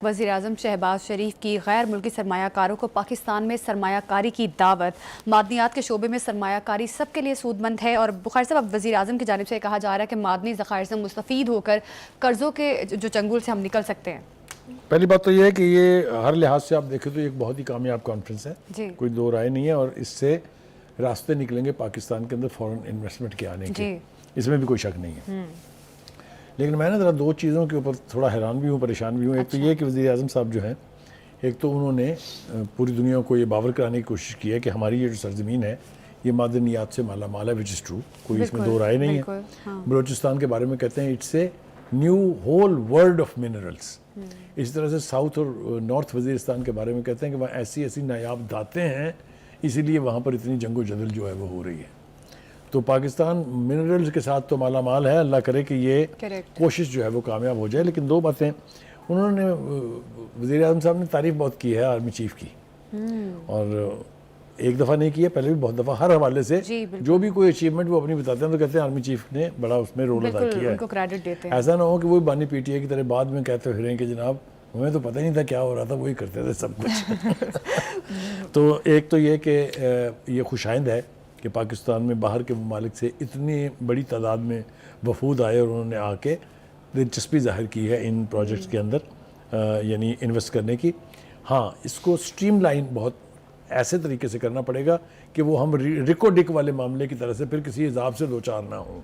वज़ीर-ए-आज़म शहबाज शरीफ की गैर मुल्की सरमायाकारों को पाकिस्तान में सरमायाकारी की दावत। मादनियात के शोबे में सरमायाकारी सबके लिए सूदमंद है। और बुखारी साहब, अब वज़ीर-ए-आज़म की जानिब से कहा जा रहा है कि मादनी ज़खायर से मुस्तफ़ीद होकर कर्ज़ों के जो चंगुल से हम निकल सकते हैं। पहली बात तो ये है कि ये हर लिहाज से आप देखें तो एक बहुत ही कामयाब कॉन्फ्रेंस है, कोई दो राय नहीं है। और इससे रास्ते निकलेंगे पाकिस्तान के अंदर फ़ॉरेन इन्वेस्टमेंट के आने के, इसमें भी कोई शक नहीं है। लेकिन मैं ना ज़रा दो चीज़ों के ऊपर थोड़ा हैरान भी हूँ, परेशान भी हूँ। एक तो ये कि वज़ीर-ए-आज़म साहब जो हैं, एक तो उन्होंने पूरी दुनिया को ये बावर कराने की कोशिश की है कि हमारी ये जो सरजमीन है ये मादनियात से माला माल है, विच इज़ ट्रू, कोई इसमें दो राय नहीं है। बलूचिस्तान के बारे में कहते हैं it's a new whole world of minerals. इसी तरह से साउथ और नॉर्थ वज़ीरिस्तान के बारे में कहते हैं कि वहाँ ऐसी ऐसी नायाब दातें हैं, इसीलिए वहाँ पर इतनी जंगो जदल जो है वो हो रही है। तो पाकिस्तान मिनरल्स के साथ तो माला माल है, अल्लाह करे कि ये कोशिश जो है वो कामयाब हो जाए। लेकिन दो बातें उन्होंने, वज़ीर-ए-आज़म साहब ने तारीफ़ बहुत की है आर्मी चीफ़ की, और एक दफ़ा नहीं की है, पहले भी बहुत दफ़ा हर हवाले से जो भी कोई अचीवमेंट वो अपनी बताते हैं तो कहते हैं आर्मी चीफ ने बड़ा उसमें रोल अदा किया है, क्रेडिट देते हैं। ऐसा ना हो कि वो बानी पीटीए की तरह बाद में कहते फिरें कि जनाब हमें तो पता ही नहीं था क्या हो रहा था, वही करते थे सब कुछ। तो एक तो ये कि ये खुशाइंद है कि पाकिस्तान में बाहर के ममालिक से इतनी बड़ी तादाद में वफूद आए और उन्होंने आके दिलचस्पी ज़ाहिर की है इन प्रोजेक्ट्स के अंदर, यानी इन्वेस्ट करने की। हाँ, इसको स्ट्रीमलाइन बहुत ऐसे तरीके से करना पड़ेगा कि वो हम रिको डिक वाले मामले की तरह से फिर किसी हिसाब से दो चार ना हो।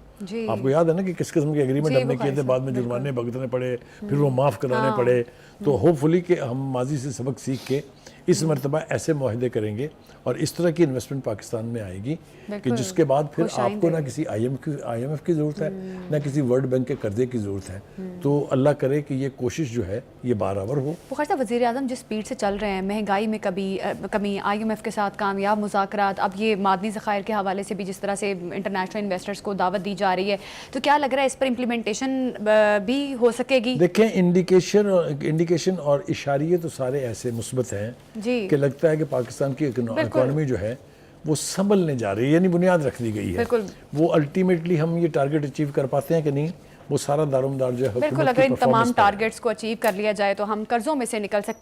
आपको याद है ना कि किस किस्म के एग्रीमेंट हमने किए थे, बाद में जुर्माने भुगतने पड़े, फिर वो माफ़ कराने पड़े। तो होपफुली कि हम माजी से सबक सीख के इस मरतबा ऐसे मुआहदे करेंगे और इस तरह की इन्वेस्टमेंट पाकिस्तान में आएगी कि जिसके बाद फिर आपको ना किसी IMF की ज़रूरत है, ना किसी वर्ल्ड बैंक के कर्जे की ज़रूरत है। तो अल्लाह करे कि ये कोशिश जो है ये बाराबर हो। बुखारी साहब, वज़ीर-ए-आज़म जिस स्पीड से चल रहे हैं, महंगाई में कमी, IMF के साथ कामयाब मुज़ाकरात, अब ये मादनी ज़खायर के हवाले से भी जिस तरह से इंटरनेशनल इन्वेस्टर्स को दावत दी जा रही है, तो क्या लग रहा है इस पर इम्प्लीमेंटेशन भी हो सकेगी? देखें, इंडिकेशन और इशारे तो सारे ऐसे मुस्बत हैं कि लगता है कि पाकिस्तान की इकॉनमी जो है वो संभलने जा रही है, यानी बुनियाद रख दी गई है। वो अल्टीमेटली हम ये टारगेट अचीव कर पाते हैं कि नहीं, वो सारा दारोमदार जो है बिल्कुल, अगर इन तमाम टारगेट्स को अचीव कर लिया जाए तो हम कर्जों में से निकल सकते हैं।